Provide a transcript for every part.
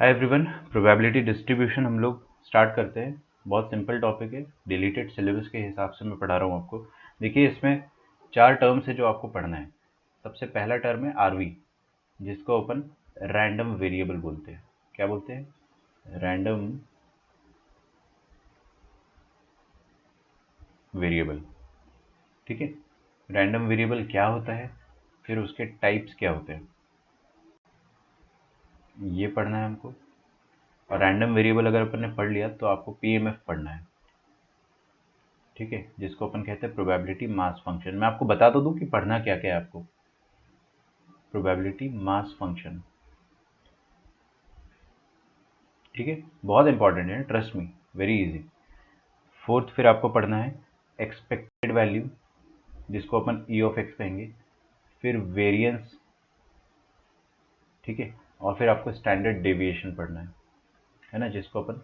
Hi everyone, probability distribution हम लोग start करते हैं। बहुत सिंपल टॉपिक है, डिलीटेड सिलेबस के हिसाब से मैं पढ़ा रहा हूँ आपको। देखिए, इसमें 4 टर्म्स है जो आपको पढ़ना है। सबसे पहला टर्म है आरवी, जिसको अपन रैंडम वेरिएबल बोलते हैं। क्या बोलते हैं? Random variable. ठीक है, रैंडम वेरिएबल क्या होता है, फिर उसके टाइप्स क्या होते हैं, ये पढ़ना है हमको। और रैंडम वेरिएबल अगर अपन ने पढ़ लिया तो आपको पीएमएफ पढ़ना है। ठीक है, जिसको अपन कहते हैं प्रोबेबिलिटी मास फंक्शन। मैं आपको बता तो दूं कि पढ़ना क्या क्या है आपको। प्रोबेबिलिटी मास फंक्शन, ठीक है, बहुत इंपॉर्टेंट है, trust me, very easy. Fourth फिर आपको पढ़ना है एक्सपेक्टेड वैल्यू, जिसको अपन ई ऑफ एक्स कहेंगे। फिर वेरिएंस, ठीक है, और फिर आपको स्टैंडर्ड डेविएशन पढ़ना है ना, जिसको अपन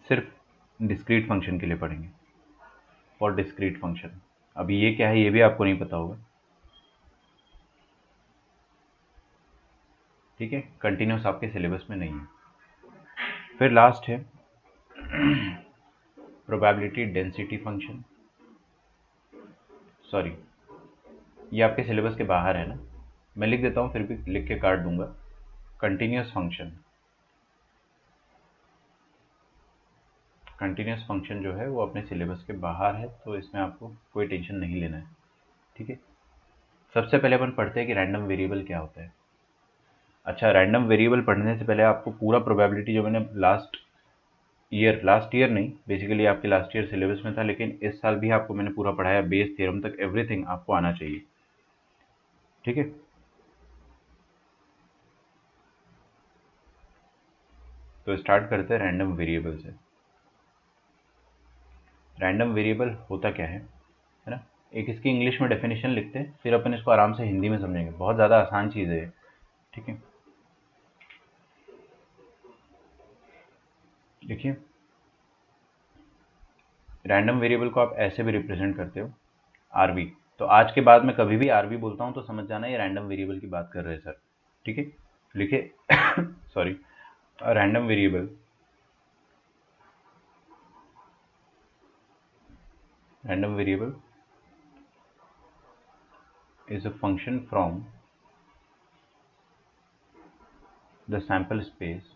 सिर्फ डिस्क्रीट फंक्शन के लिए पढ़ेंगे, फॉर डिस्क्रीट फंक्शन। अभी ये क्या है ये भी आपको नहीं पता होगा। ठीक है, कंटिन्यूस आपके सिलेबस में नहीं है। फिर लास्ट है प्रोबेबिलिटी डेंसिटी फंक्शन। सॉरी, ये आपके सिलेबस के बाहर है ना, मैं लिख देता हूँ, फिर भी लिख के काट दूंगा। कंटिन्यूस फंक्शन, कंटिन्यूस फंक्शन जो है वो अपने सिलेबस के बाहर है, तो इसमें आपको कोई टेंशन नहीं लेना है। ठीक है, सबसे पहले अपन पढ़ते हैं कि रैंडम वेरिएबल क्या होता है। अच्छा, रैंडम वेरिएबल पढ़ने से पहले आपको पूरा प्रोबेबिलिटी जो मैंने लास्ट ईयर नहीं, बेसिकली आपके लास्ट ईयर सिलेबस में था, लेकिन इस साल भी आपको मैंने पूरा पढ़ाया, बेस थ्योरम तक एवरीथिंग आपको आना चाहिए। ठीक है, तो स्टार्ट करते हैं रैंडम वेरिएबल से। रैंडम वेरिएबल होता क्या है ना, एक इसकी इंग्लिश में डेफिनेशन लिखते हैं, फिर अपन इसको आराम से हिंदी में समझेंगे, बहुत ज़्यादा आसान चीज़ है। ठीक है, देखिए, रैंडम वेरिएबल को आप ऐसे भी रिप्रेजेंट करते हो, आरवी। तो आज के बाद मैं कभी भी आरवी बोलता हूँ तो समझ जाना ये रैंडम वेरिएबल की बात कर रहे हैं सर। ठीक है, लिखे sorry, random variable, random variable is a function from the sample space,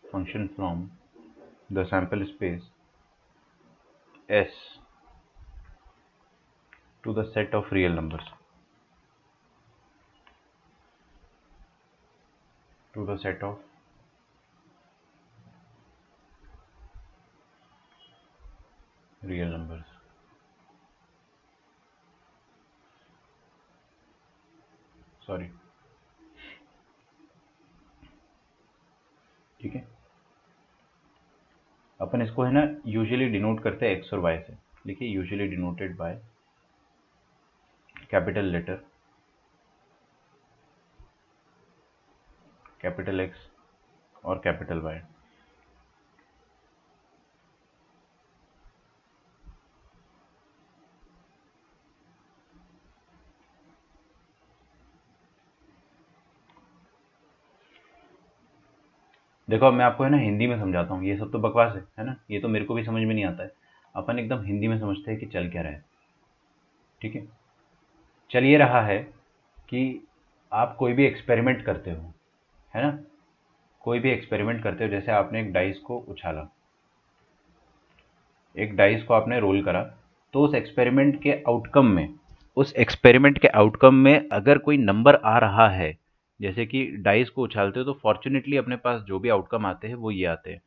function from the sample space S to the set of real numbers, to the set of real numbers। Sorry, ठीक है, अपन इसको है ना usually denote करते हैं x और Y से। लिखिए, usually denoted by capital letter, capital X और कैपिटल वाई। देखो, अब मैं आपको है ना हिंदी में समझाता हूँ, ये सब तो बकवास है ना, ये तो मेरे को भी समझ में नहीं आता है। अपन एकदम हिंदी में समझते हैं कि चल क्या रहा है। ठीक है, चल ये रहा है कि आप कोई भी एक्सपेरिमेंट करते हो, है ना, कोई भी एक्सपेरिमेंट करते हो, जैसे आपने एक डाइस को उछाला, एक डाइस को आपने रोल करा, तो उस एक्सपेरिमेंट के आउटकम में अगर कोई नंबर आ रहा है, जैसे कि डाइस को उछालते हो तो फॉर्चुनेटली अपने पास जो भी आउटकम आते हैं वो ये आते हैं,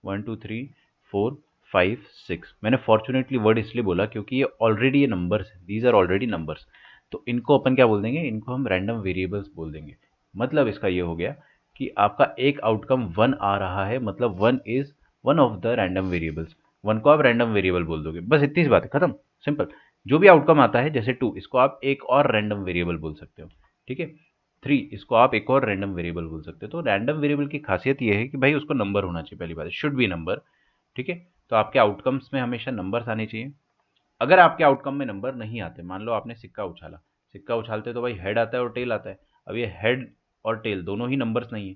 1 2 3 4 5 6। मैंने फॉर्चुनेटली वर्ड इसलिए बोला क्योंकि ये नंबर्स हैं, दीज आर ऑलरेडी नंबर्स। तो इनको अपन क्या बोल देंगे, इनको हम रैंडम वेरिएबल्स बोल देंगे। मतलब इसका ये हो गया कि आपका एक आउटकम 1 आ रहा है, मतलब 1 is one of the random variables. 1 को आप रैंडम वेरिएबल बोल दोगे, बस इतनी सी बात है, खत्म, सिंपल। जो भी आउटकम आता है, जैसे 2, इसको आप एक और रैंडम वेरिएबल बोल सकते हो। ठीक है, 3, इसको आप एक और रैंडम वेरिएबल बोल सकते हो। तो रैंडम वेरिएबल की खासियत ये है कि भाई उसको नंबर होना चाहिए, पहली बात शुड बी नंबर। ठीक है, तो आपके आउटकम्स में हमेशा नंबर्स आने चाहिए। अगर आपके आउटकम में नंबर नहीं आते, मान लो आपने सिक्का उछाला, सिक्का उछालते तो भाई हेड आता है और टेल आता है। अब ये हेड और टेल दोनों ही नंबर्स नहीं है,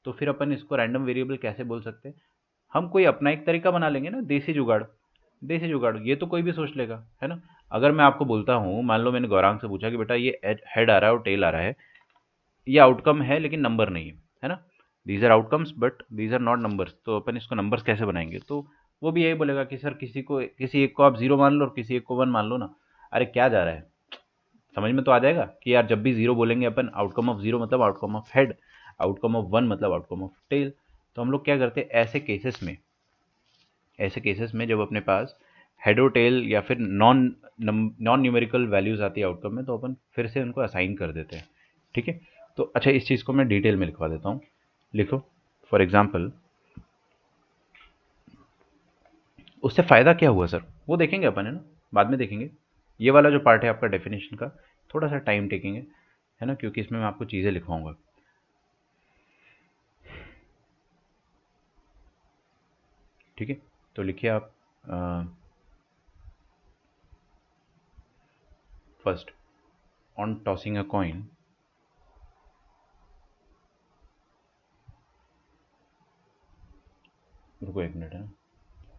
तो फिर अपन इसको रैंडम वेरिएबल कैसे बोल सकते हैं? हम कोई अपना एक तरीका बना लेंगे ना, देसी जुगाड़। देसी जुगाड़ ये तो कोई भी सोच लेगा, है ना? अगर मैं आपको बोलता हूँ, मान लो मैंने गौरांग से पूछा कि बेटा ये हेड आ रहा है और टेल आ रहा है, ये आउटकम है लेकिन नंबर नहीं है ना? These are outcomes but these are not numbers, तो अपन इसको नंबर्स कैसे बनाएंगे? तो वो भी यही बोलेगा कि सर किसी एक को आप जीरो मान लो और किसी एक को वन मान लो ना। अरे क्या जा रहा है, समझ में तो आ जाएगा कि यार जब भी जीरो बोलेंगे अपन, आउटकम ऑफ जीरो मतलब outcome of head, outcome of one मतलब आउटकम ऑफ टेल। तो हम लोग क्या करते हैं ऐसे केसेस में जब अपने पास हेड और टेल या फिर नॉन न्यूमेरिकल वैल्यूज आती है आउटकम में, तो अपन फिर से उनको असाइन कर देते हैं। ठीक है? तो अच्छा, इस चीज़ को मैं डिटेल में लिखवा देता हूँ। लिखो, फॉर एग्जाम्पल, उससे फ़ायदा क्या हुआ सर, वो देखेंगे अपन, है ना? बाद में देखेंगे। ये वाला जो पार्ट है आपका डेफिनेशन का, थोड़ा सा टाइम टेकिंग है ना, क्योंकि इसमें मैं आपको चीज़ें लिखवाऊंगा। ठीक है? तो लिखिए आप, first, on tossing a coin, रुको एक मिनट, है ना?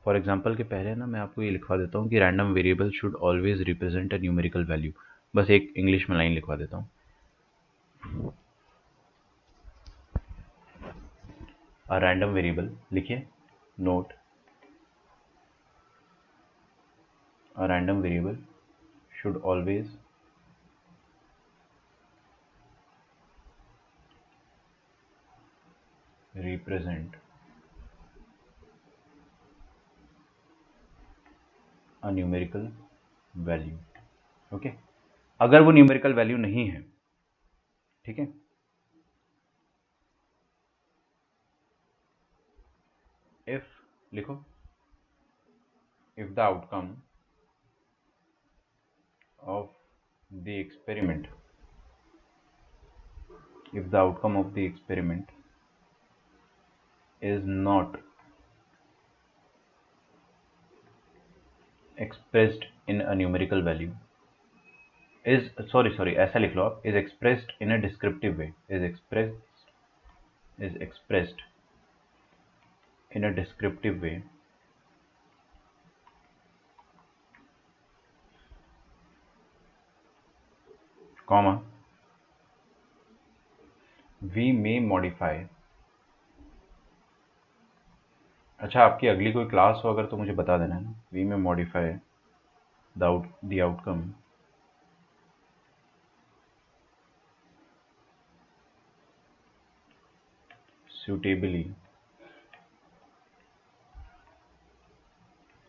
फॉर एग्जाम्पल के पहले ना मैं आपको ये लिखवा देता हूँ कि random variable should always represent a numerical value. बस एक इंग्लिश में लाइन लिखवा देता हूँ। अ रैंडम वेरिएबल, लिखिए, note, a random variable should always represent a numerical value. Okay? अगर वो न्यूमेरिकल वैल्यू नहीं है, ठीक है, इफ, लिखो, if the outcome of the experiment, if the outcome of the experiment is not expressed in a numerical value, is, sorry ऐसा लिख लो आप, is expressed in a descriptive way, is expressed in a descriptive way, comma, we may modify। अच्छा, आपकी अगली कोई class हो अगर तो मुझे बता देना, है ना? We may modify the outcome suitably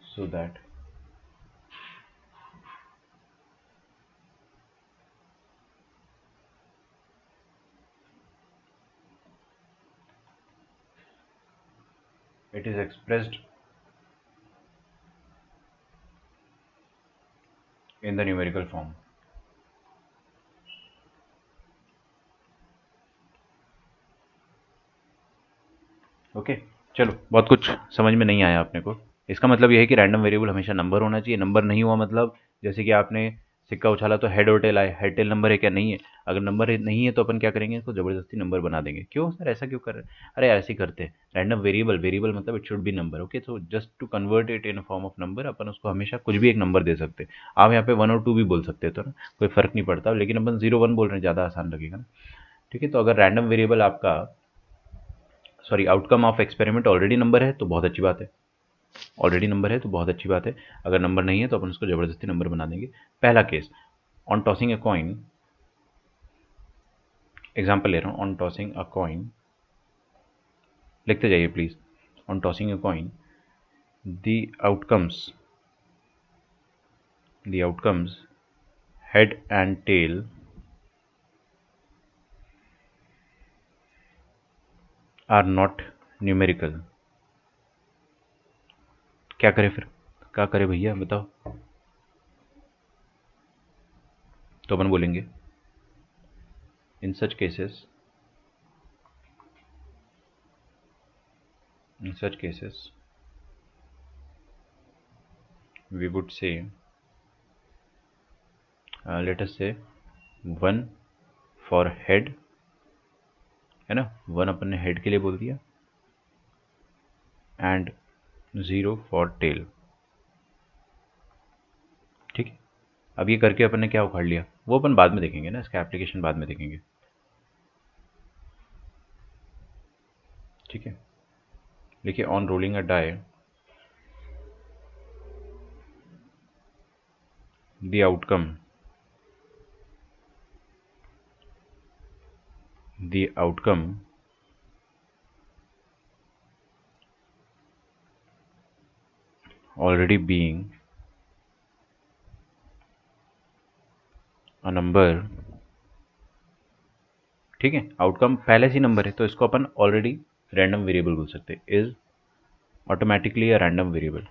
so that it is expressed in the numerical form। Okay? चलो, बहुत कुछ समझ में नहीं आया अपने को। इसका मतलब ये है कि रैंडम वेरिएबल हमेशा नंबर होना चाहिए। नंबर नहीं हुआ मतलब, जैसे कि आपने सिक्का उछाला तो हेड और टेल आए, हेड टेल नंबर है क्या? नहीं है। अगर नंबर नहीं है तो अपन क्या करेंगे, इसको जबरदस्ती नंबर बना देंगे। क्यों सर, ऐसा क्यों कर रहे हैं? अरे ऐसे ही करते हैं। रैंडम वेरिएबल, वेरिएबल मतलब it should be number. Okay? तो just to convert it in form of number, अपन उसको हमेशा कुछ भी एक नंबर दे सकते हैं। आप यहाँ पे 1 और 2 भी बोल सकते हैं, तो ना कोई फर्क नहीं पड़ता, लेकिन अपन 0 1 बोल रहे हैं, ज़्यादा आसान लगेगा ना। ठीक है? तो अगर रैंडम वेरिएबल आपका, sorry, outcome of experiment already number है तो बहुत अच्छी बात है। ऑलरेडी नंबर है तो बहुत अच्छी बात है। अगर नंबर नहीं है तो अपन उसको ज़बरदस्ती नंबर बना देंगे। पहला case, on tossing a coin, example ले रहा हूँ, ऑन टॉसिंग अ कॉइन, लिखते जाइए please. On tossing a coin, the outcomes the outcomes head and tail are not numerical. क्या करें फिर? क्या करें भैया, बताओ? तो अपन बोलेंगे, in such cases, in such cases we would say, let us say 1 for head है ना। 1 अपन ने हेड के लिए बोल दिया एंड 0 फॉर टेल। ठीक है, अब ये करके अपन ने क्या उखाड़ लिया वो अपन बाद में देखेंगे ना, इसका एप्लीकेशन बाद में देखेंगे। ठीक है, देखिए on rolling a die the outcome already being a number। ठीक है, आउटकम पहले से नंबर है तो इसको अपन ऑलरेडी रैंडम वेरिएबल बोल सकते हैं। Is automatically a random variable,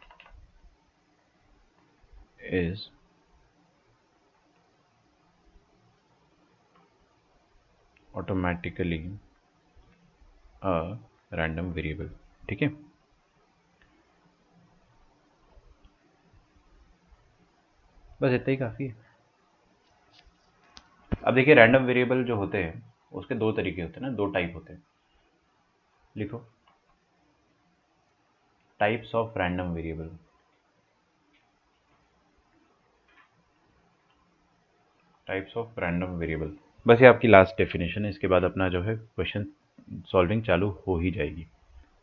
is automatically a random variable. ठीक है, बस इतना ही काफ़ी है। अब देखिए रैंडम वेरिएबल जो होते हैं उसके दो तरीके होते हैं ना, दो टाइप होते हैं। लिखो types of random variable. Types of random variable, बस ये आपकी लास्ट डेफिनेशन है, इसके बाद अपना जो है क्वेश्चन सॉल्विंग चालू हो ही जाएगी।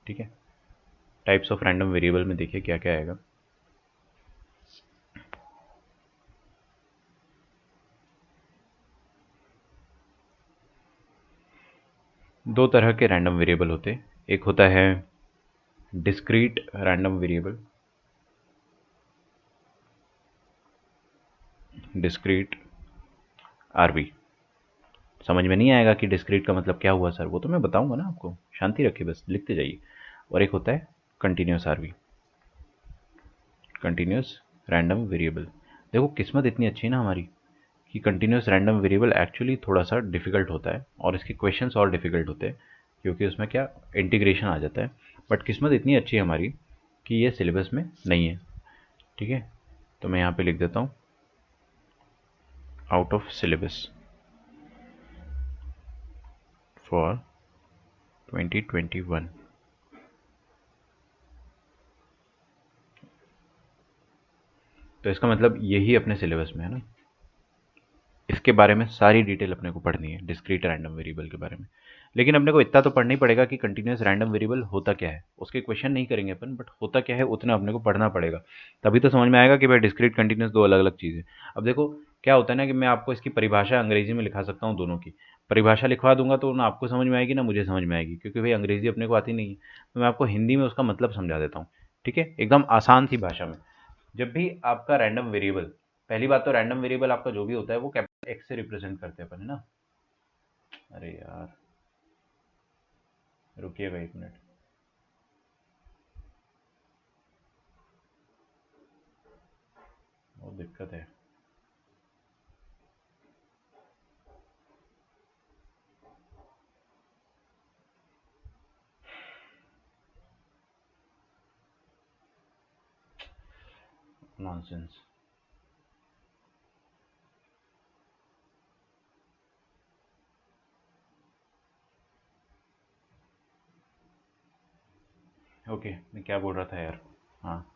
ठीक है, टाइप्स ऑफ रैंडम वेरिएबल में देखिए क्या क्या आएगा। दो तरह के रैंडम वेरिएबल होते हैं, एक होता है discrete random variable, discrete RV. समझ में नहीं आएगा कि डिस्क्रीट का मतलब क्या हुआ सर, वो तो मैं बताऊंगा ना आपको, शांति रखिए बस लिखते जाइए। और एक होता है continuous RV, continuous random variable. देखो किस्मत इतनी अच्छी है ना हमारी कि कंटिन्यूस रैंडम वेरिएबल एक्चुअली थोड़ा सा डिफिकल्ट होता है और इसके क्वेश्चंस और डिफिकल्ट होते हैं क्योंकि उसमें क्या इंटीग्रेशन आ जाता है। बट किस्मत इतनी अच्छी है हमारी कि ये सिलेबस में नहीं है। ठीक है, तो मैं यहाँ पे लिख देता हूँ आउट ऑफ सिलेबस फॉर 2021। तो इसका मतलब यही अपने सिलेबस में है ना, इसके बारे में सारी डिटेल अपने को पढ़नी है डिस्क्रीट रैंडम वेरिएबल के बारे में। लेकिन अपने को इतना तो पढ़ना ही पड़ेगा कि कंटिन्यूस रैंडम वेरिएबल होता क्या है। उसके क्वेश्चन नहीं करेंगे अपन, बट होता क्या है उतना अपने को पढ़ना पड़ेगा, तभी तो समझ में आएगा कि भाई डिस्क्रीट कंटिन्यूस दो अलग अलग चीज़ें। अब देखो क्या होता है ना कि मैं आपको इसकी परिभाषा अंग्रेजी में लिखा सकता हूँ, दोनों की परिभाषा लिखवा दूंगा तो ना आपको समझ में आएगी ना मुझे समझ में आएगी, क्योंकि भाई अंग्रेजी अपने को आती नहीं है। तो मैं आपको हिंदी में उसका मतलब समझा देता हूँ। ठीक है, एकदम आसान सी भाषा में। जब भी आपका रैंडम वेरिएबल, पहली बात तो रैंडम वेरिएबल आपका जो भी होता है वो कैपिटल एक्स से रिप्रेजेंट करते हैं अपन, है ना। अरे यार रुकिएगा एक मिनट, बहुत दिक्कत है। नॉनसेंस। ओके, मैं क्या बोल रहा था यार। हाँ,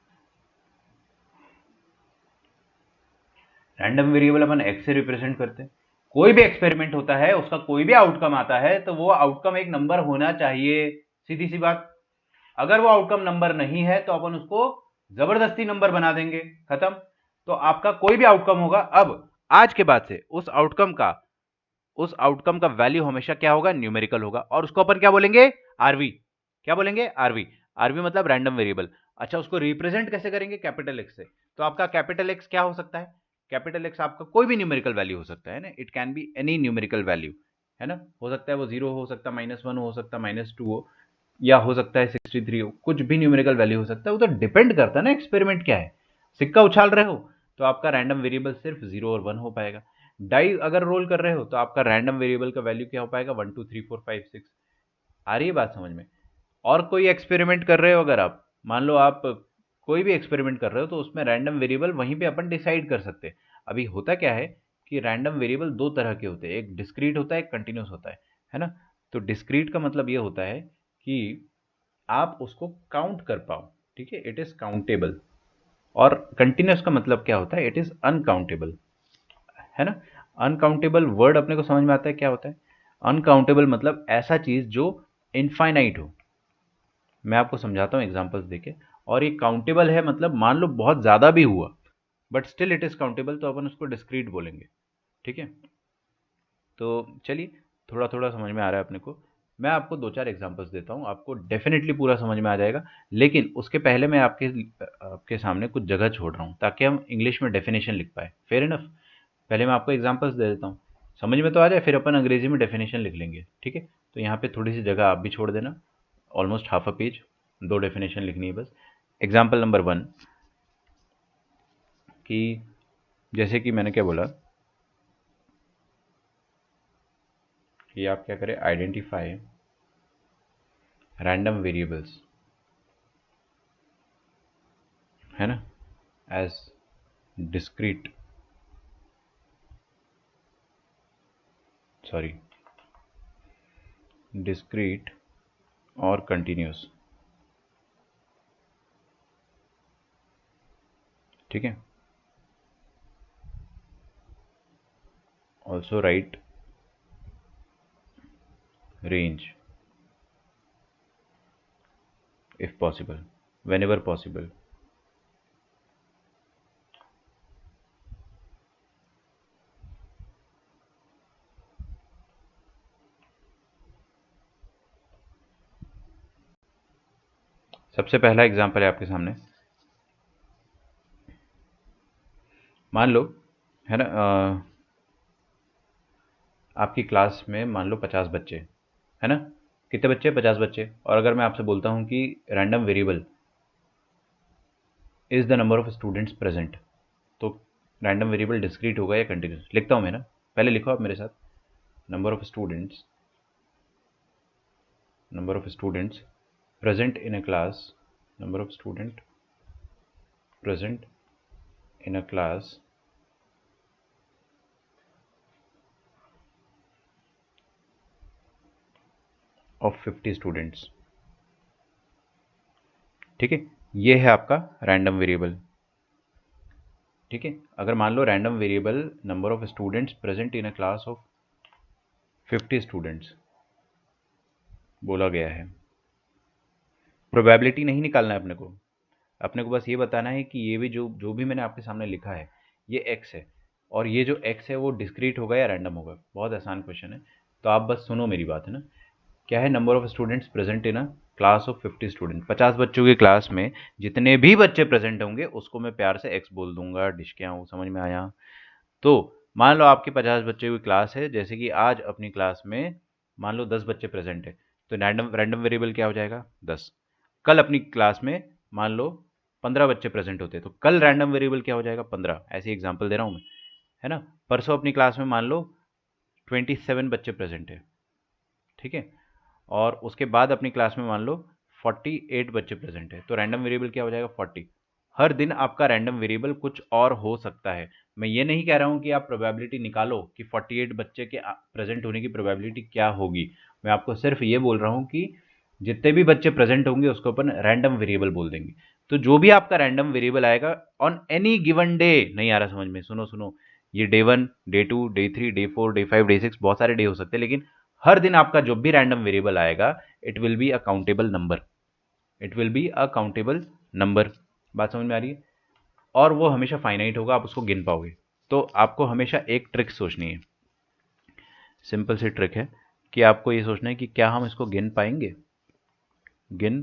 रैंडम वेरिएबल अपन एक्स से रिप्रेजेंट करते हैं। कोई भी एक्सपेरिमेंट होता है उसका कोई भी आउटकम आता है तो वो आउटकम एक नंबर होना चाहिए, सीधी सी बात। अगर वो आउटकम नंबर नहीं है तो अपन उसको जबरदस्ती नंबर बना देंगे, खत्म। तो आपका कोई भी आउटकम होगा अब आज के बाद से उस आउटकम का वैल्यू हमेशा क्या होगा, न्यूमेरिकल होगा, और उसको अपन क्या बोलेंगे, आरवी। क्या बोलेंगे, आरवी। आरवी मतलब रैंडम वेरिएबल। अच्छा, उसको रिप्रेजेंट कैसे करेंगे, कैपिटल एक्स से। तो आपका कैपिटल एक्स क्या हो सकता है, कैपिटल एक्स आपका कोई भी न्यूमेरिकल वैल्यू हो सकता है ना, it can be any numerical value, है ना। हो सकता है वो 0 हो सकता है, -1 हो सकता है, -2 हो, या हो सकता है 63 हो, कुछ भी न्यूमेरिकल वैल्यू हो सकता है। वो तो डिपेंड करता है ना एक्सपेरिमेंट क्या है। सिक्का उछाल रहे हो तो आपका रैंडम वेरिएबल सिर्फ 0 और 1 हो पाएगा। डाई अगर रोल कर रहे हो तो आपका रैंडम वेरिएबल का वैल्यू क्या हो पाएगा, 1 2 3 4 5 6। आ रही है बात समझ में। और कोई एक्सपेरिमेंट कर रहे हो, अगर आप मान लो आप कोई भी एक्सपेरिमेंट कर रहे हो तो उसमें रैंडम वेरिएबल वहीं पे अपन डिसाइड कर सकते हैं। अभी होता क्या है कि रैंडम वेरिएबल दो तरह के होते हैं, एक डिस्क्रीट होता है, एक कंटिन्यूस होता है ना। तो डिस्क्रीट का मतलब ये होता है कि आप उसको काउंट कर पाओ, ठीक है, इट इज काउंटेबल। और कंटिन्यूस का मतलब क्या होता है, इट इज अनकाउंटेबल, है ना। अनकाउंटेबल वर्ड अपने को समझ में आता है क्या होता है। अनकाउंटेबल मतलब ऐसा चीज जो इनफाइनाइट हो। मैं आपको समझाता हूँ एग्जांपल्स देके। और ये काउंटेबल है मतलब मान लो बहुत ज्यादा भी हुआ but still it is countable, तो अपन उसको डिस्क्रीट बोलेंगे, ठीक है। तो चलिए, थोड़ा थोड़ा समझ में आ रहा है अपने को। मैं आपको दो चार एग्जांपल्स देता हूँ, आपको डेफिनेटली पूरा समझ में आ जाएगा। लेकिन उसके पहले मैं आपके सामने कुछ जगह छोड़ रहा हूँ ताकि हम इंग्लिश में डेफिनेशन लिख पाए। Fair enough. पहले मैं आपको एग्जांपल्स दे देता हूँ, समझ में तो आ जाए, फिर अपन अंग्रेजी में डेफिनेशन लिख लेंगे, ठीक है। तो यहाँ पे थोड़ी सी जगह आप भी छोड़ देना, ऑलमोस्ट हाफ अ पेज, दो डेफिनेशन लिखनी है बस। एग्जाम्पल नंबर 1, कि जैसे कि मैंने क्या बोला कि आप क्या करें, आइडेंटिफाई रैंडम वेरिएबल्स, है ना, एज डिस्क्रीट, सॉरी, डिस्क्रीट और कंटिन्यूस, ठीक है। Also right range if possible, whenever possible। सबसे पहला एग्जांपल है आपके सामने, मान लो, है ना, आपकी क्लास में मान लो 50 बच्चे, है ना। कितने बच्चे, 50 बच्चे। और अगर मैं आपसे बोलता हूँ कि random variable is the number of students present, तो रैंडम वेरिएबल डिस्क्रीट होगा या कंटिन्यूस, लिखता हूँ मैं ना, पहले लिखो आप मेरे साथ। Number of students, number of students present in a class, number of student present in a class of 50 students, ठीक है। ये है आपका रैंडम वेरिएबल, ठीक है। अगर मान लो random variable number of students present in a class of 50 students बोला गया है, प्रोबेबिलिटी नहीं निकालना है अपने को बस ये बताना है कि ये भी जो जो भी मैंने आपके सामने लिखा है ये एक्स है, और ये जो एक्स है वो डिस्क्रीट होगा या रैंडम होगा। बहुत आसान क्वेश्चन है, तो आप बस सुनो मेरी बात, है ना। क्या है, number of students present in a class of 50 student, 50 बच्चों की क्लास में जितने भी बच्चे प्रेजेंट होंगे उसको मैं प्यार से एक्स बोल दूंगा, डिश क्या हूँ, समझ में आया। तो मान लो आपकी 50 बच्चे की क्लास है, जैसे कि आज अपनी क्लास में मान लो 10 बच्चे प्रेजेंट है, तो रैंडम रैंडम वेरिएबल क्या हो जाएगा, 10। कल अपनी क्लास में मान लो 15 बच्चे प्रेजेंट होते, तो कल रैंडम वेरिएबल क्या हो जाएगा, 15। ऐसे एग्जांपल दे रहा हूँ मैं, है ना। परसों अपनी क्लास में मान लो 27 बच्चे प्रेजेंट है, ठीक है। और उसके बाद अपनी क्लास में मान लो 48 बच्चे प्रेजेंट है, तो रैंडम वेरिएबल क्या हो जाएगा, 40। हर दिन आपका रैंडम वेरिएबल कुछ और हो सकता है। मैं ये नहीं कह रहा हूं कि आप प्रोबेबिलिटी निकालो कि 48 बच्चे के प्रेजेंट होने की प्रोबेबिलिटी क्या होगी। मैं आपको सिर्फ ये बोल रहा हूं कि जितने भी बच्चे प्रेजेंट होंगे उसको अपन रैंडम वेरिएबल बोल देंगे। तो जो भी आपका रैंडम वेरिएबल आएगा ऑन एनी गिवन डे, नहीं आ रहा समझ में, सुनो सुनो, ये day 1, day 2, day 3, day 4, day 5, day 6, बहुत सारे डे हो सकते हैं, लेकिन हर दिन आपका जो भी रैंडम वेरिएबल आएगा it will be a countable number, it will be a countable number. बात समझ में आ रही है। और वो हमेशा फाइनाइट होगा, आप उसको गिन पाओगे। तो आपको हमेशा एक ट्रिक सोचनी है, सिंपल सी ट्रिक है, कि आपको ये सोचना है कि क्या हम इसको गिन पाएंगे, गिन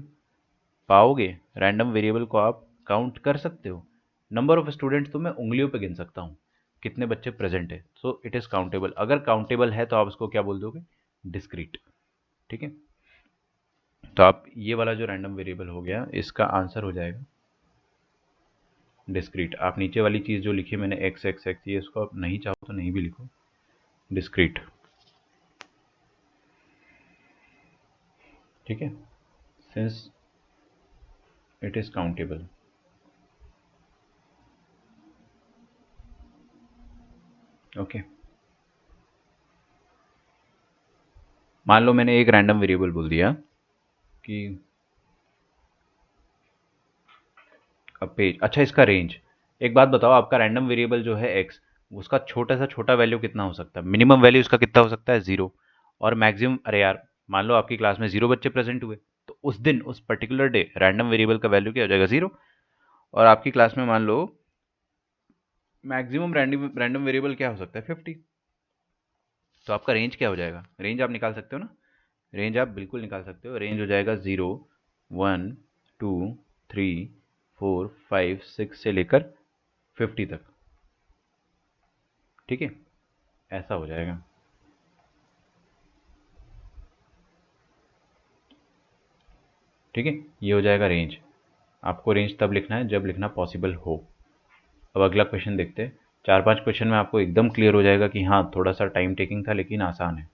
पाओगे। रैंडम वेरिएबल को आप काउंट कर सकते हो। नंबर ऑफ स्टूडेंट्स तो मैं उंगलियों पे गिन सकता हूँ कितने बच्चे प्रेजेंट है, सो इट इज काउंटेबल। अगर काउंटेबल है तो आप उसको क्या बोल दोगे, डिस्क्रीट, ठीक है। तो आप ये वाला जो रैंडम वेरिएबल हो गया इसका आंसर हो जाएगा डिस्क्रीट। आप नीचे वाली चीज़ जो लिखी मैंने एक्स एक्स एक्स, ये इसको आप नहीं चाहो तो नहीं भी लिखो, डिस्क्रीट, ठीक है, since it is countable. Okay, मान लो मैंने एक रैंडम वेरिएबल बोल दिया कि पेज, अच्छा इसका रेंज, एक बात बताओ, आपका रैंडम वेरिएबल जो है एक्स, उसका छोटा से छोटा वैल्यू कितना हो सकता है? मिनिमम वैल्यू उसका कितना हो सकता है? जीरो। और मैक्सिमम, अरे यार, मान लो आपकी क्लास में जीरो बच्चे प्रेजेंट हुए, तो उस दिन, उस पर्टिकुलर डे, रैंडम वेरिएबल का वैल्यू क्या हो जाएगा? जीरो। और आपकी क्लास में मान लो मैक्सिमम रैंडम रैंडम वेरिएबल क्या हो सकता है? 50। तो आपका रेंज क्या हो जाएगा? रेंज आप निकाल सकते हो ना? रेंज आप बिल्कुल निकाल सकते हो। रेंज हो जाएगा 0, 1, 2, 3, 4, 5, 6 से लेकर 50 तक। ठीक है, ऐसा हो जाएगा। ठीक है, ये हो जाएगा रेंज। आपको रेंज तब लिखना है जब लिखना पॉसिबल हो। अब अगला क्वेश्चन देखते हैं। 4-5 क्वेश्चन में आपको एकदम क्लियर हो जाएगा कि हाँ, थोड़ा सा टाइम टेकिंग था लेकिन आसान है।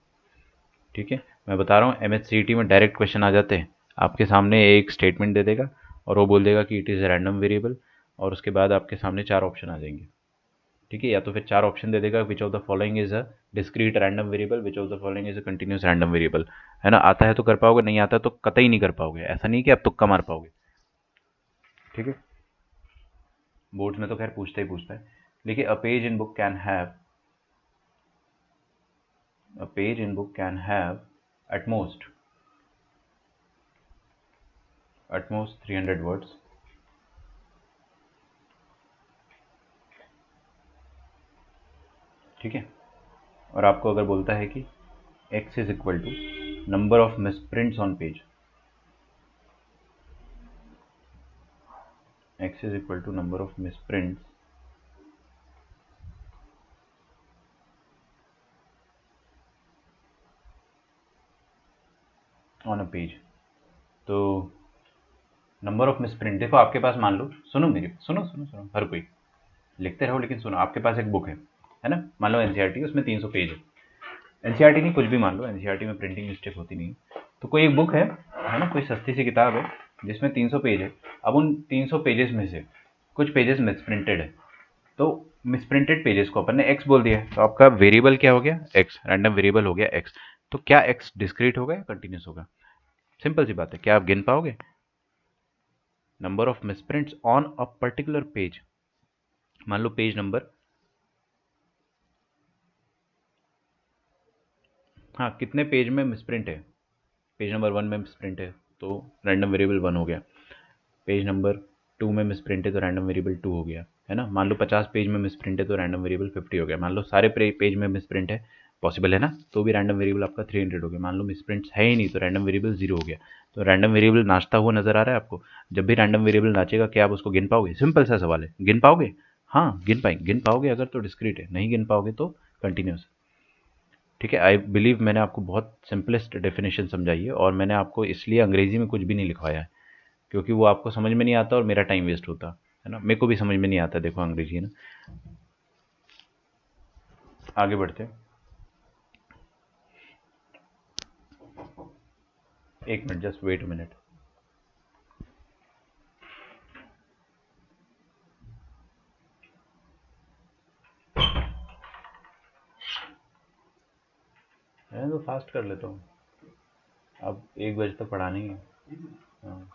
ठीक है, मैं बता रहा हूँ, MHCET में डायरेक्ट क्वेश्चन आ जाते हैं। आपके सामने एक स्टेटमेंट दे देगा और वो बोल देगा कि it is a random variable, और उसके बाद आपके सामने 4 ऑप्शन आ जाएंगे। ठीक है, या तो फिर 4 ऑप्शन दे देगा, which of the following is a discrete random variable, which of the following is a continuous random variable. है ना? आता है तो कर पाओगे, नहीं आता तो कतई नहीं कर पाओगे। ऐसा नहीं कि आप तुक्का मार पाओगे। ठीक है, बोर्ड्स में तो खैर पूछता है। देखिए, a page in book can have, a page in book can have at most 300 words. ठीक है, और आपको अगर बोलता है कि x is equal to number of misprints on page, x is equal to number of misprints on a page, तो number of misprint, देखो आपके पास, मान लो, सुनो मेरी, सुनो, हर कोई लिखते रहो लेकिन सुनो। आपके पास एक बुक है ना? मान लो एनसीईआरटी, उसमें 300 पेज है। एनसीईआरटी नहीं, कुछ भी मान लो, एनसीईआरटी में प्रिंटिंग मिस्टेक होती नहीं। तो कोई एक बुक है ना, कोई सस्ती सी किताब है जिसमें 300 पेज है। अब उन 300 पेजेस में से कुछ पेजेस मिसप्रिंटेड है, तो मिसप्रिंटेड पेजेस को अपन ने एक्स बोल दिया है, तो आपका वेरिएबल क्या हो गया? एक्स, रैंडम वेरिएबल हो गया एक्स। तो क्या एक्स डिस्क्रीट होगा या कंटिन्यूस होगा? सिंपल सी बात है, क्या आप गिन पाओगे? Number of misprints on a particular page, मान लो पेज नंबर, हाँ, कितने पेज में मिसप्रिंट है? पेज नंबर 1 में मिसप्रिंट है, तो रैंडम वेरिएबल 1 हो गया। पेज नंबर 2 में मिसप्रिंट है तो रैंडम वेरिएबल 2 हो गया। है ना? मान लो 50 पेज में मिसप्रिंट है तो रैंडम वेरिएबल 50 हो गया। मान लो सारे पेज में मिसप्रिंट है, पॉसिबल है ना, तो भी रैंडम वेरिएबल आपका 300 हो गया। मान लो मिसप्रिंट्स है ही नहीं तो रैंडम वेरिएबल 0 हो गया। तो रैंडम वेरिएबल नाचता हुआ नजर आ रहा है आपको? जब भी रैंडम वेरिएबल नाचेगा, क्या आप उसको गिन पाओगे? सिंपल सा सवाल है, गिन पाओगे? हाँ, गिन पाओगे अगर तो डिस्क्रीट है, नहीं गिन पाओगे तो कंटिन्यूस। ठीक है, आई बिलीव मैंने आपको बहुत सिंपलेस्ट डेफिनेशन समझाई है, और मैंने आपको इसलिए अंग्रेजी में कुछ भी नहीं लिखवाया है क्योंकि वो आपको समझ में नहीं आता और मेरा टाइम वेस्ट होता है ना। मेरे को भी समझ में नहीं आता, देखो अंग्रेजी है ना। आगे बढ़ते हैं। एक minute, just wait a minute. मैं तो फास्ट कर लेता हूँ, अब 1 बजे तक पढ़ानी है। हाँ,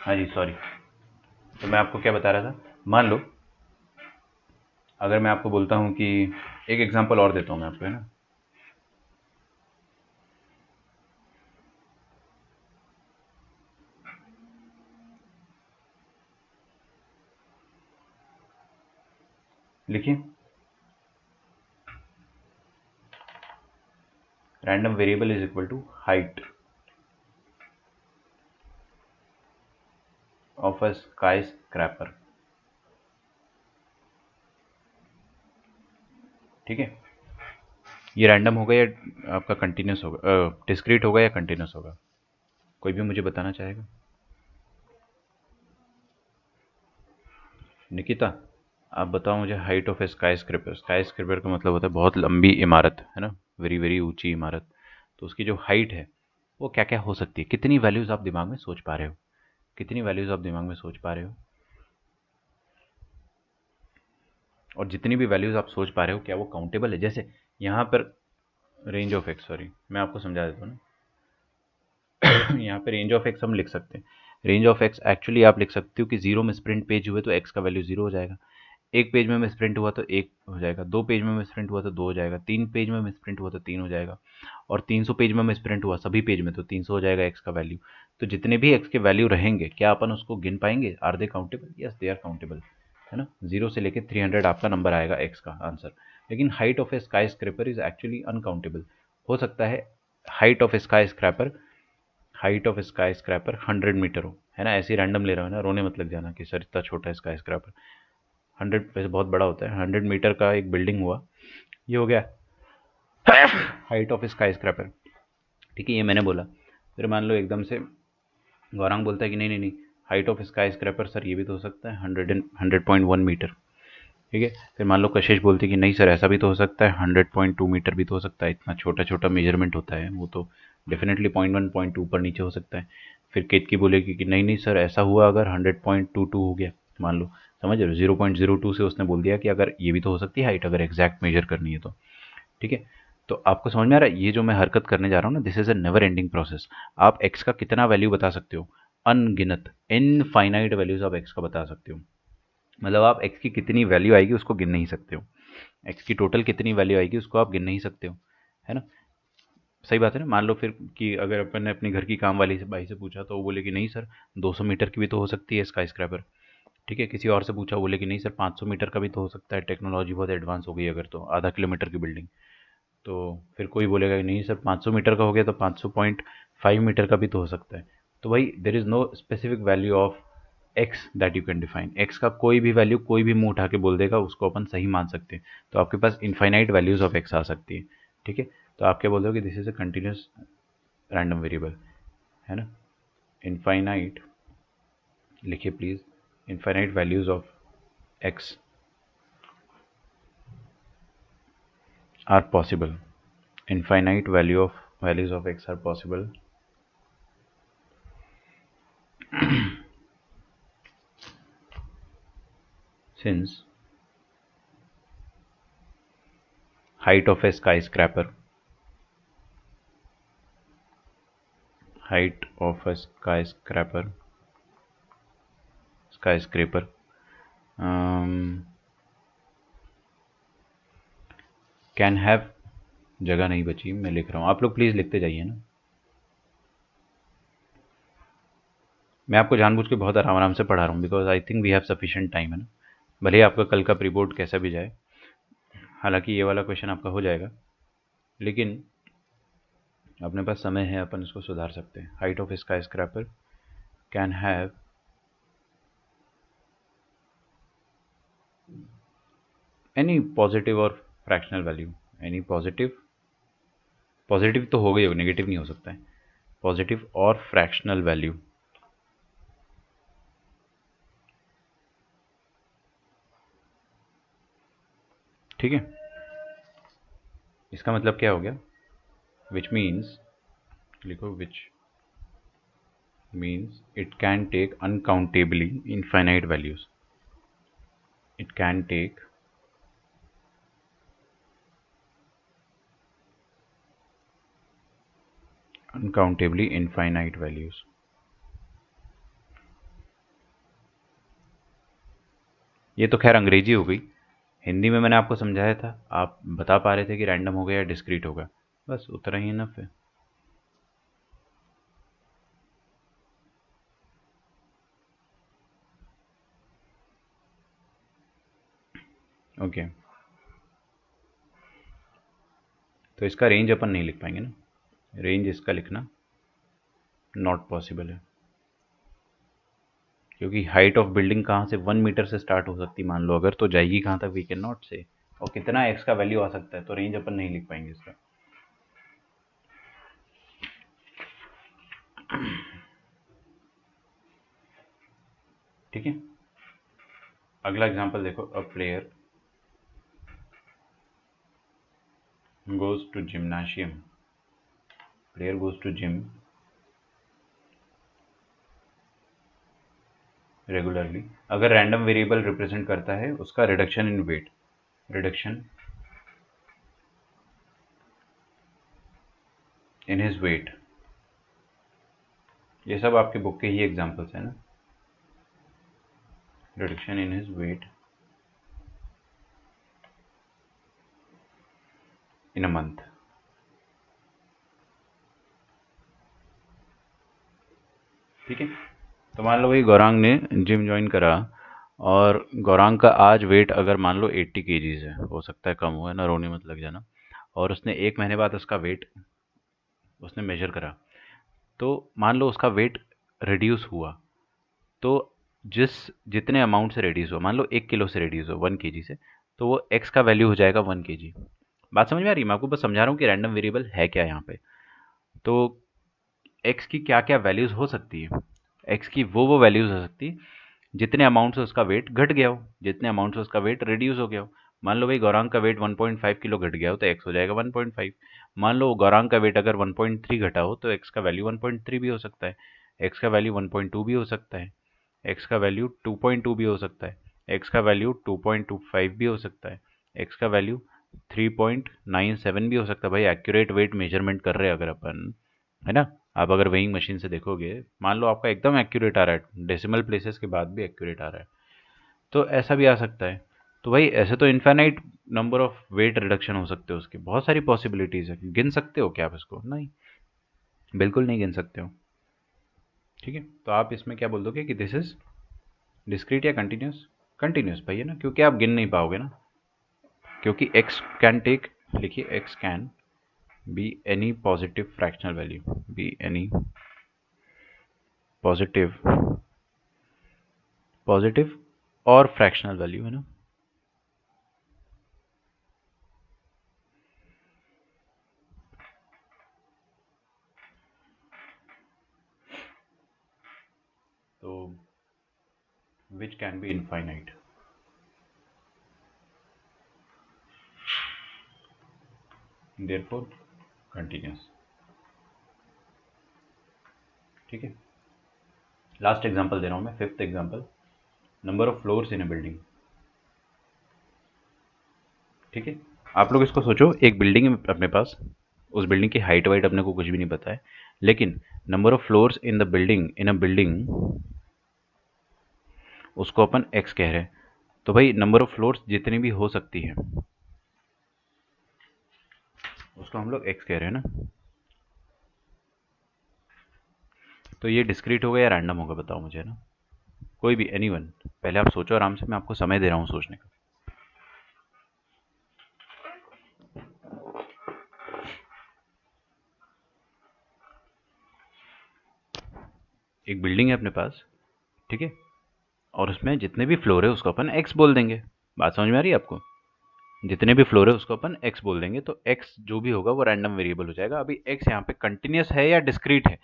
हाँ जी, सॉरी। तो मैं आपको क्या बता रहा था, मान लो अगर मैं आपको बोलता हूँ कि, एक एग्जांपल और देता हूँ मैं आपको, है ना। लिखिए, random variable is equal to height of a skyscraper. ठीक है, ये रैंडम होगा या आपका कंटिन्यूस होगा, डिस्क्रीट होगा या कंटिन्यूस होगा? कोई भी मुझे बताना चाहेगा? निकिता, आप बताओ मुझे height of a sky scraper. Sky scraper का मतलब होता है बहुत लंबी इमारत, है ना, वेरी वेरी ऊंची इमारत। तो उसकी जो हाइट है वो क्या क्या हो सकती है, कितनी वैल्यूज आप दिमाग में सोच पा रहे हो, कितनी वैल्यूज आप दिमाग में सोच पा रहे हो, और जितनी भी वैल्यूज आप सोच पा रहे हो क्या वो काउंटेबल है। जैसे यहाँ पर रेंज ऑफ एक्स, सॉरी मैं आपको समझा देता हूँ ना। यहाँ पे रेंज ऑफ एक्स हम लिख सकते हैं। रेंज ऑफ एक्स एक्चुअली आप लिख सकते हो कि जीरो में स्प्रिंट पेज हुए तो एक्स का वैल्यू जीरो हो जाएगा, एक पेज में मिसप्रिंट हुआ तो एक हो जाएगा, दो पेज में मिसप्रिंट हुआ तो दो हो जाएगा, तीन पेज में मिसप्रिंट हुआ तो तीन हो जाएगा, और 300 पेज में मिसप्रिंट हुआ सभी पेज में तो 300 हो जाएगा एक्स का वैल्यू। तो जितने भी एक्स के वैल्यू रहेंगे क्या अपन उसको गिन पाएंगे, are they countable, yes they are countable, है ना। जीरो से लेके 300 आपका नंबर आएगा एक्स का आंसर। लेकिन height of a skyscraper is actually uncountable. हो सकता है height of skyscraper, height of skyscraper 100 metre हो, है ना, ऐसे ही रैंडम ले रहा हूँ ना, रोने मत लग जाना कि सर इतना छोटा स्काई स्क्रैपर। 100 वैसे बहुत बड़ा होता है, 100 मीटर का एक बिल्डिंग हुआ, ये हो गया हाइट ऑफ स्काई स्क्रैपर। ठीक है, ये मैंने बोला। फिर मान लो एकदम से गौरांग बोलता है कि नहीं नहीं नहीं, height of sky scraper sir ये भी तो हो सकता है 100.1 मीटर। ठीक है, फिर मान लो कशिश बोलती है कि नहीं सर ऐसा भी तो हो सकता है 100.2 मीटर भी तो हो सकता है, इतना छोटा छोटा मेजरमेंट होता है वो तो डेफिनेटली 0.1 0.2 ऊपर नीचे हो सकता है। फिर केतकी बोलेगी कि नहीं नहीं सर ऐसा हुआ अगर 100.22 हो गया, मान लो, समझ रहे हो, 0.02 से उसने बोल दिया कि अगर ये भी तो हो सकती है हाइट अगर एग्जैक्ट मेजर करनी है तो। ठीक है, तो आपको समझ में आ रहा है ये जो मैं हरकत करने जा रहा हूँ ना, this is a never ending process. आप एक्स का कितना वैल्यू बता सकते हो, अनगिनत इनफाइनाइट वैल्यूज आप एक्स का बता सकते हो। मतलब आप एक्स की कितनी वैल्यू आएगी उसको गिन नहीं सकते हो, एक्स की टोटल कितनी वैल्यू आएगी उसको आप गिन नहीं सकते हो, है ना। सही बात है ना। मान लो फिर कि अगर अपन ने अपनी घर की काम वाली से भाई से पूछा तो वो बोले कि नहीं सर 200 मीटर की भी तो हो सकती है स्काई स्क्रैपर। ठीक है, किसी और से पूछा, बोले कि नहीं सर 500 मीटर का भी तो हो सकता है, टेक्नोलॉजी बहुत एडवांस हो गई अगर तो आधा किलोमीटर की बिल्डिंग। तो फिर कोई बोलेगा कि नहीं सर 500 मीटर का हो गया तो 500.5 मीटर का भी तो हो सकता है। तो भाई there is no specific value of X that you can define. X का कोई भी वैल्यू कोई भी मुंह उठा के बोल देगा उसको अपन सही मान सकते हैं। तो आपके पास इनफाइनाइट वैल्यूज ऑफ एक्स आ सकती है। ठीक है, तो आप क्या बोल रहे हो कि this is a continuous random variable, है ना। इनफाइनाइट लिखिए please, infinite values of X are possible, infinite values of x are possible since height of a skyscraper, height of a skyscraper can have, जगह नहीं बची, मैं लिख रहा हूँ, आप लोग प्लीज़ लिखते जाइए ना। मैं आपको जानबूझ के बहुत आराम आराम से पढ़ा रहा हूँ because I think we have sufficient time, है ना। भले ही आपका कल का प्री बोर्ड कैसा भी जाए, हालांकि ये वाला क्वेश्चन आपका हो जाएगा, लेकिन अपने पास समय है, अपन इसको सुधार सकते हैं। Height of skyscraper can have any positive और fractional value, any positive, positive तो हो गई हो, नेगेटिव नहीं हो सकता है, पॉजिटिव और फ्रैक्शनल वैल्यू। ठीक है, इसका मतलब क्या हो गया, विच मीन्स, लिखो which means it can take uncountably infinite values, it can take uncountably infinite values. ये तो खैर अंग्रेजी हो गई, हिंदी में मैंने आपको समझाया था, आप बता पा रहे थे कि रैंडम हो गया या डिस्क्रीट होगा, बस उतना ही ना फिर। ओके, तो इसका रेंज अपन नहीं लिख पाएंगे ना, रेंज इसका लिखना नॉट पॉसिबल है, क्योंकि हाइट ऑफ बिल्डिंग कहाँ से 1 मीटर से स्टार्ट हो सकती मान लो अगर, तो जाएगी कहाँ तक वी कैन नॉट से, और कितना एक्स का वैल्यू आ सकता है, तो रेंज अपन नहीं लिख पाएंगे इसका। ठीक है, अगला एग्जांपल देखो, a player goes to gymnasium, player goes to gym regularly. अगर रैंडम वेरिएबल रिप्रेजेंट करता है उसका reduction in weight, reduction in his weight, ये सब आपके बुक के ही एग्जांपल्स हैं ना, reduction in his weight in a month. ठीक है, तो मान लो भाई गौरांग ने जिम ज्वाइन करा और गौरांग का आज वेट अगर मान लो 80 केजीज है, हो सकता है कम हो, है ना, रोने मत लग जाना। और उसने 1 महीने बाद उसका वेट उसने मेजर करा, तो मान लो उसका वेट रिड्यूस हुआ, तो जिस जितने अमाउंट से रिड्यूस हुआ, मान लो 1 किलो से रिड्यूस हुआ 1 केजी से, तो वो एक्स का वैल्यू हो जाएगा 1 केजी। बात समझ में आ रही है? मैं आपको बस समझा रहा हूँ कि रैंडम वेरिएबल है क्या यहाँ पे। तो एक्स की क्या क्या वैल्यूज़ हो सकती है, एक्स की वो वैल्यूज़ हो सकती है जितने अमाउंट से उसका वेट घट गया हो, जितने अमाउंट से उसका वेट रिड्यूस हो गया हो। मान लो भाई गौरांग का वेट 1.5 किलो घट गया हो तो एक्स हो जाएगा 1.5। मान लो गौरांग का वेट अगर 1.3 घटा हो तो एक्स का वैल्यू 1.3 भी हो सकता है, एक्स का वैल्यू 1.2 भी हो सकता है, एक्स का वैल्यू 2.2 भी हो सकता है, एक्स का वैल्यू 2.25 भी हो सकता है, एक्स का वैल्यू 3.97 भी हो सकता है। भाई एक्यूरेट वेट मेजरमेंट कर रहे हैं अगर अपन, है ना, आप अगर वेइंग मशीन से देखोगे, मान लो आपका एकदम एक्यूरेट आ रहा है, डेसिमल प्लेसेस के बाद भी एक्यूरेट आ रहा है, तो ऐसा भी आ सकता है। तो भाई ऐसे तो infinite number of weight reduction हो सकते हो, उसके बहुत सारी पॉसिबिलिटीज़ है। गिन सकते हो क्या आप इसको? नहीं, बिल्कुल नहीं गिन सकते हो। ठीक है, तो आप इसमें क्या बोल दोगे कि दिस इज डिस्क्रीट या कंटिन्यूस? कंटिन्यूस भाई, है ना, क्योंकि आप गिन नहीं पाओगे ना, क्योंकि x कैन टेक, लिखिए x can be any positive fractional value, be any positive, positive और फ्रैक्शनल वैल्यू, है ना। तो which can be infinite, therefore continuous. ठीक है, लास्ट एग्जांपल दे रहा हूं मैं, fifth example, number of floors in a building. ठीक है, आप लोग इसको सोचो, एक बिल्डिंग है अपने पास, उस बिल्डिंग की हाइट वाइट अपने को कुछ भी नहीं पता है, लेकिन number of floors in the building, in a building, उसको अपन एक्स कह रहे हैं। तो भाई नंबर ऑफ फ्लोर्स जितनी भी हो सकती है उसको हम लोग एक्स कह रहे हैं ना। तो ये डिस्क्रीट होगा या रैंडम होगा, बताओ मुझे ना, कोई भी, एनीवन। पहले आप सोचो आराम से, मैं आपको समय दे रहा हूँ सोचने का। एक बिल्डिंग है अपने पास, ठीक है, और उसमें जितने भी फ्लोर है उसको अपन एक्स बोल देंगे। बात समझ में आ रही है आपको? जितने भी फ्लोर है उसको अपन एक्स बोल देंगे, तो एक्स जो भी होगा वो रैंडम वेरिएबल हो जाएगा। अभी एक्स यहाँ पे कंटिन्यूस है या डिस्क्रीट है,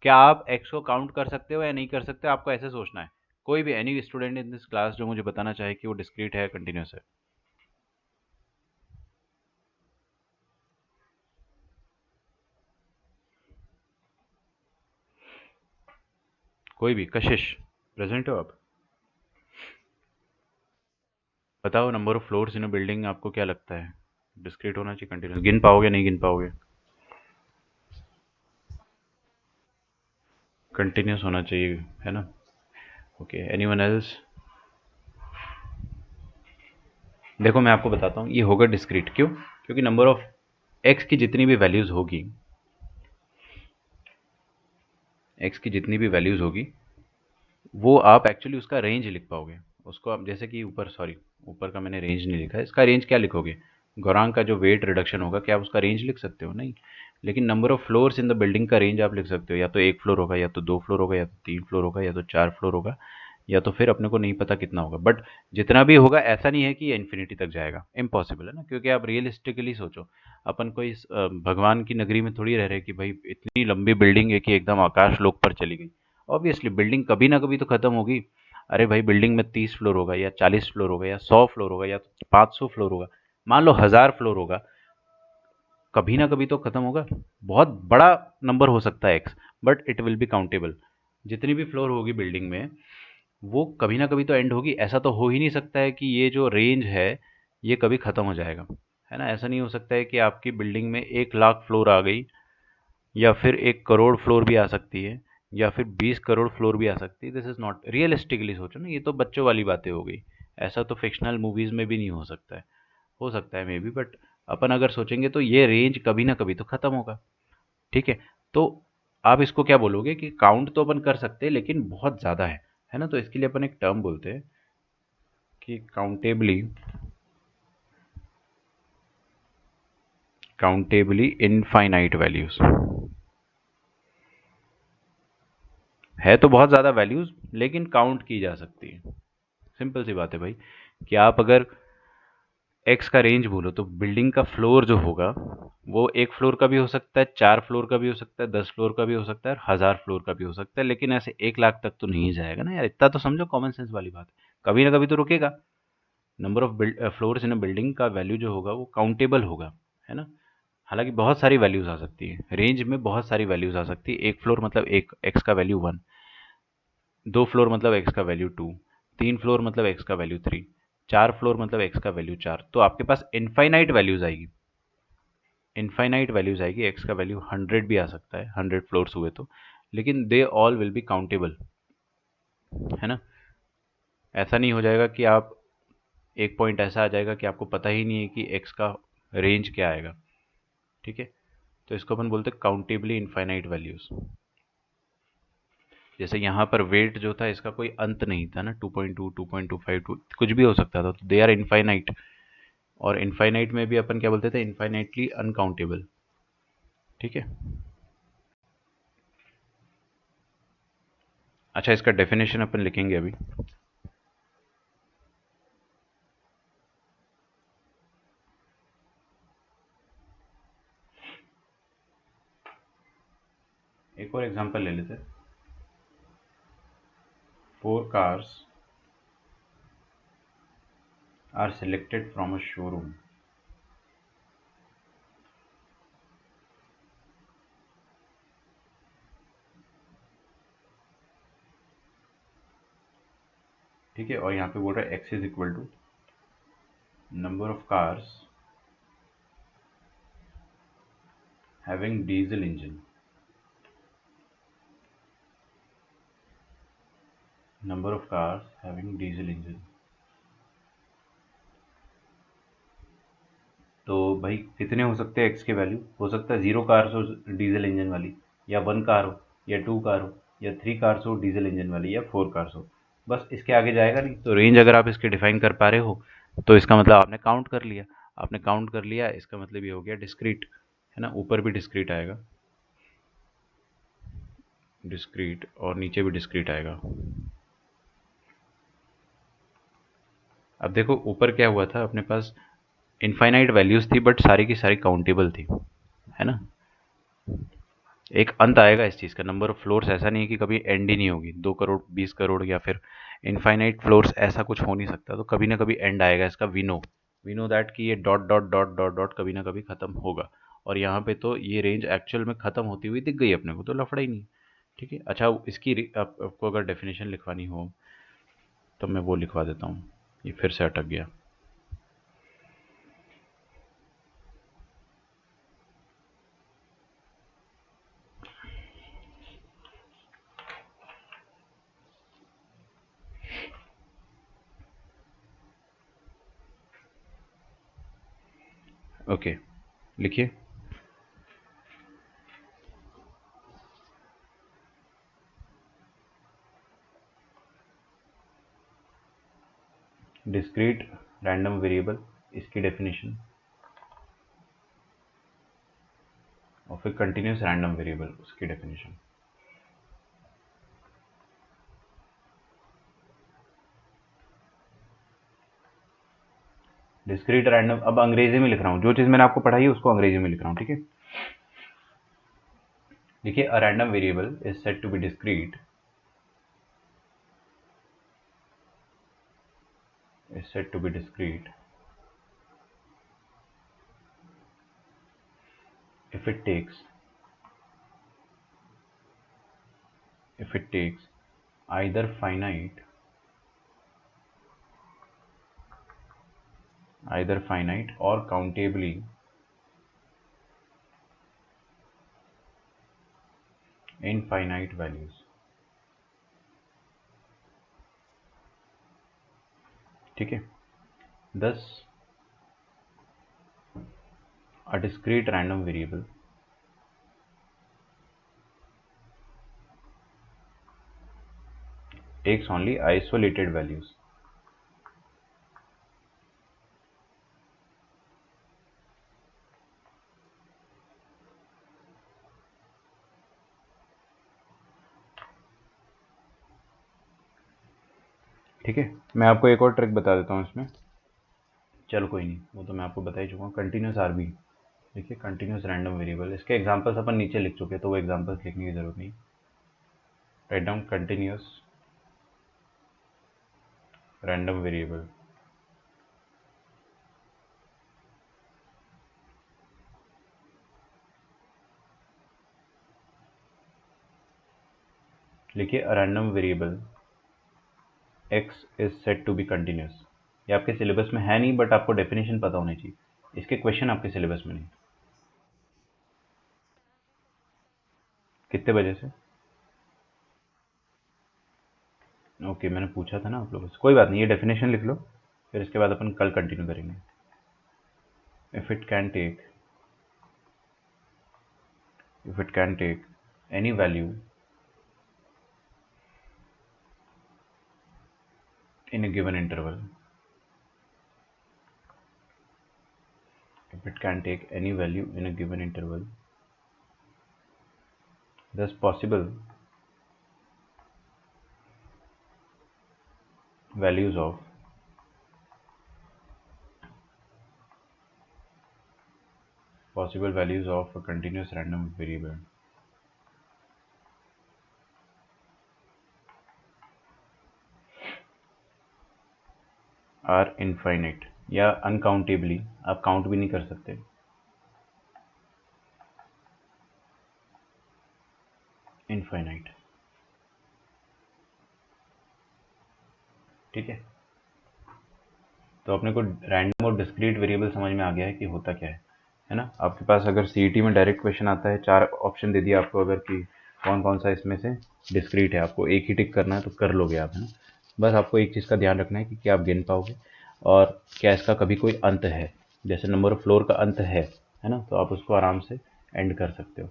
क्या आप एक्स को काउंट कर सकते हो या नहीं कर सकते, आपको ऐसे सोचना है। कोई भी any student in this class जो मुझे बताना चाहे कि वो डिस्क्रीट है, कंटिन्यूस है। कोई भी, कशिश प्रेजेंट हो आप? बताओ, number of floors in a building आपको क्या लगता है, डिस्क्रीट होना चाहिए, कंटिन्यूस? गिन पाओगे नहीं गिन पाओगे? कंटिन्यूस होना चाहिए, है ना। Okay, anyone else? देखो मैं आपको बताता हूँ, ये होगा डिस्क्रीट, क्यों? क्योंकि नंबर ऑफ एक्स की जितनी भी वैल्यूज़ होगी, एक्स की जितनी भी वैल्यूज़ होगी वो आप एक्चुअली उसका रेंज लिख पाओगे। उसको आप जैसे कि ऊपर, सॉरी, ऊपर का मैंने रेंज नहीं लिखा है, इसका रेंज क्या लिखोगे? गौरांग का जो वेट रिडक्शन होगा, क्या आप उसका रेंज लिख सकते हो? नहीं। लेकिन number of floors in the building का रेंज आप लिख सकते हो, या तो 1 फ्लोर होगा, या तो 2 फ्लोर होगा, या तो 3 फ्लोर होगा, या तो 4 फ्लोर होगा, या तो फिर अपने को नहीं पता कितना होगा, बट जितना भी होगा ऐसा नहीं है कि ये इन्फिनिटी तक जाएगा, इम्पॉसिबल है ना, क्योंकि आप रियलिस्टिकली सोचो, अपन कोई भगवान की नगरी में थोड़ी रह रहे कि भाई इतनी लंबी बिल्डिंग है कि एकदम आकाश लोक पर चली गई। ऑब्वियसली बिल्डिंग कभी ना कभी तो खत्म होगी। अरे भाई बिल्डिंग में 30 फ्लोर होगा या 40 फ्लोर होगा या 100 फ्लोर होगा या 500 फ्लोर होगा, मान लो 1000 फ्लोर होगा, कभी ना कभी तो खत्म होगा। बहुत बड़ा नंबर हो सकता है x, but it will be countable. जितनी भी फ्लोर होगी बिल्डिंग में, वो कभी ना कभी तो एंड होगी। ऐसा तो हो ही नहीं सकता है कि ये जो रेंज है ये कभी खत्म हो जाएगा, है ना। ऐसा नहीं हो सकता है कि आपकी बिल्डिंग में 1 लाख फ्लोर आ गई, या फिर 1 करोड़ फ्लोर भी आ सकती है, या फिर 20 करोड़ फ्लोर भी आ सकती है। दिस इज नॉट रियलिस्टिकली सोचो ना, ये तो बच्चों वाली बातें हो गई। ऐसा तो फिक्शनल मूवीज में भी नहीं हो सकता है मे बी, बट अपन अगर सोचेंगे तो ये रेंज कभी ना कभी तो खत्म होगा। ठीक है। तो आप इसको क्या बोलोगे कि काउंट तो अपन कर सकते हैं लेकिन बहुत ज़्यादा है ना। तो इसके लिए अपन एक टर्म बोलते हैं कि काउंटेबली इनफाइनाइट वैल्यूज। है तो बहुत ज़्यादा वैल्यूज, लेकिन काउंट की जा सकती है। सिंपल सी बात है भाई, कि आप अगर एक्स का रेंज बोलो तो बिल्डिंग का फ्लोर जो होगा, वो 1 फ्लोर का भी हो सकता है, 4 फ्लोर का भी हो सकता है, 10 फ्लोर का भी हो सकता है, और 1000 फ्लोर का भी हो सकता है। लेकिन ऐसे 1 लाख तक तो नहीं जाएगा ना यार, इतना तो समझो, कॉमन सेंस वाली बात है। कभी ना कभी तो रुकेगा। Number of floors in a building का वैल्यू जो होगा वो काउंटेबल होगा, है ना। हालांकि बहुत सारी वैल्यूज आ सकती है रेंज में, बहुत सारी वैल्यूज आ सकती है। 1 फ्लोर मतलब एक एक्स का वैल्यू 1, 2 फ्लोर मतलब एक्स का वैल्यू 2, 3 फ्लोर मतलब एक्स का वैल्यू 3, 4 फ्लोर मतलब एक्स का वैल्यू 4। तो आपके पास इनफाइनाइट वैल्यूज आएगी। इनफाइनाइट वैल्यूज आएगी। एक्स का वैल्यू 100 भी आ सकता है, 100 फ्लोर्स हुए तो, लेकिन they all will be countable, है ना। ऐसा नहीं हो जाएगा कि आप एक पॉइंट ऐसा आ जाएगा कि आपको पता ही नहीं है कि एक्स का रेंज क्या आएगा। ठीक है। तो इसको अपन बोलते हैं काउंटेबली इनफाइनाइट वैल्यूज। जैसे यहाँ पर वेट जो था इसका कोई अंत नहीं था ना, 2.2, 2.25, कुछ भी हो सकता था, तो दे आर इनफाइनाइट। और इनफाइनाइट में भी अपन क्या बोलते थे, इनफाइनाइटली अनकाउंटेबल। ठीक है। अच्छा, इसका डेफिनेशन अपन लिखेंगे अभी। एक और एग्जांपल ले लेते हैं। 4 cars are selected from a showroom. ठीक है। और यहाँ पे बोल रहा है X is equal to number of cars having diesel engine. Number of cars having diesel engine. तो भाई कितने हो सकते हैं एक्स के वैल्यू? हो सकता है 0 कार्स हो डीजल इंजन वाली, या 1 कार हो, या 2 कार हो, या 3 कार्स हो डीजल इंजन वाली, या 4 कार्स हो। बस इसके आगे जाएगा नहीं। तो रेंज अगर आप इसके डिफाइन कर पा रहे हो, तो इसका मतलब आपने काउंट कर लिया। आपने काउंट कर लिया, इसका मतलब ये हो गया डिस्क्रीट, है ना। ऊपर भी डिस्क्रीट आएगा, डिस्क्रीट, और नीचे भी डिस्क्रीट आएगा। अब देखो ऊपर क्या हुआ था अपने पास, इनफाइनाइट वैल्यूज थी बट सारी की सारी काउंटेबल थी, है ना। एक अंत आएगा इस चीज़ का। नंबर ऑफ फ्लोर्स ऐसा नहीं है कि कभी एंड ही नहीं होगी, 2 करोड़, 20 करोड़, या फिर इनफाइनाइट फ्लोर्स, ऐसा कुछ हो नहीं सकता। तो कभी ना कभी एंड आएगा इसका। वी नो दैट कि ये dot dot dot dot dot कभी ना कभी खत्म होगा। और यहाँ पे तो ये रेंज एक्चुअल में खत्म होती हुई दिख गई अपने को, तो लफड़ा ही नहीं। ठीक है। अच्छा, इसकी आपको अगर डेफिनेशन लिखवानी हो तो मैं वो लिखवा देता हूँ। ये फिर से अटक गया। ओके, लिखिए। डिस्क्रीट रैंडम वेरिएबल, इसकी डेफिनेशन, और फिर कंटिन्यूस रैंडम वेरिएबल, उसकी डेफिनेशन। डिस्क्रीट रैंडम, अब अंग्रेजी में लिख रहा हूँ, जो चीज़ मैंने आपको पढ़ाई है उसको अंग्रेजी में लिख रहा हूँ। ठीक है। देखिए, a random variable is said to be discrete is said to be discrete if it takes either finite or countably infinite values. ठीक है, thus a discrete random variable takes only isolated values. ठीक है, मैं आपको एक और trick बता देता हूँ इसमें। चलो कोई नहीं, वो तो मैं आपको बता ही चुका हूँ। कंटिन्यूस आरबी, देखिए कंटिन्यूस रैंडम वेरिएबल, इसके एग्जांपल्स अपन नीचे लिख चुके हैं तो वो एग्जांपल्स लिखने की जरूरत नहीं। Write down continuous random variable लिखिए, a random variable x is set to be continuous. ये आपके सिलेबस में है नहीं, बट आपको डेफिनेशन पता होनी चाहिए। इसके क्वेश्चन आपके सिलेबस में नहीं। कितने बजे से? ओके, मैंने पूछा था ना आप लोगों से। कोई बात नहीं, ये डेफिनेशन लिख लो, फिर इसके बाद अपन कल कंटिन्यू करेंगे। If it can take any value in a given interval, if it can take any value in a given interval, thus values of possible values of a continuous random variable are infinite, या अनकाउंटेबली, आप count भी नहीं कर सकते, infinite. ठीक है, तो अपने को रैंडम और डिस्क्रीट वेरिएबल समझ में आ गया है कि होता क्या है ना। आपके पास अगर सीईटी में डायरेक्ट क्वेश्चन आता है, 4 ऑप्शन दे दिया आपको, अगर कि कौन कौन सा इसमें से डिस्क्रीट है, आपको एक ही टिक करना है तो कर लोगे आप, है ना। बस आपको एक चीज़ का ध्यान रखना है कि क्या आप गिन पाओगे और क्या इसका कभी कोई अंत है। जैसे नंबर ऑफ फ्लोर का अंत है ना, तो आप उसको आराम से एंड कर सकते हो।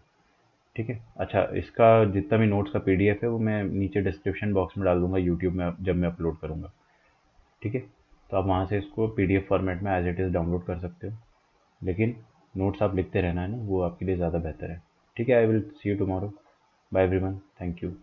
ठीक है, अच्छा, इसका जितना भी नोट्स का पीडीएफ है वो मैं नीचे डिस्क्रिप्शन बॉक्स में डाल दूंगा यूट्यूब में जब मैं अपलोड करूँगा। ठीक है, तो आप वहाँ से इसको पीडीएफ फॉर्मेट में एज इट इज़ डाउनलोड कर सकते हो, लेकिन नोट्स आप लिखते रहना है ना, वो आपके लिए ज़्यादा बेहतर है। ठीक है, I will see you tomorrow. Bye everyone, thank you.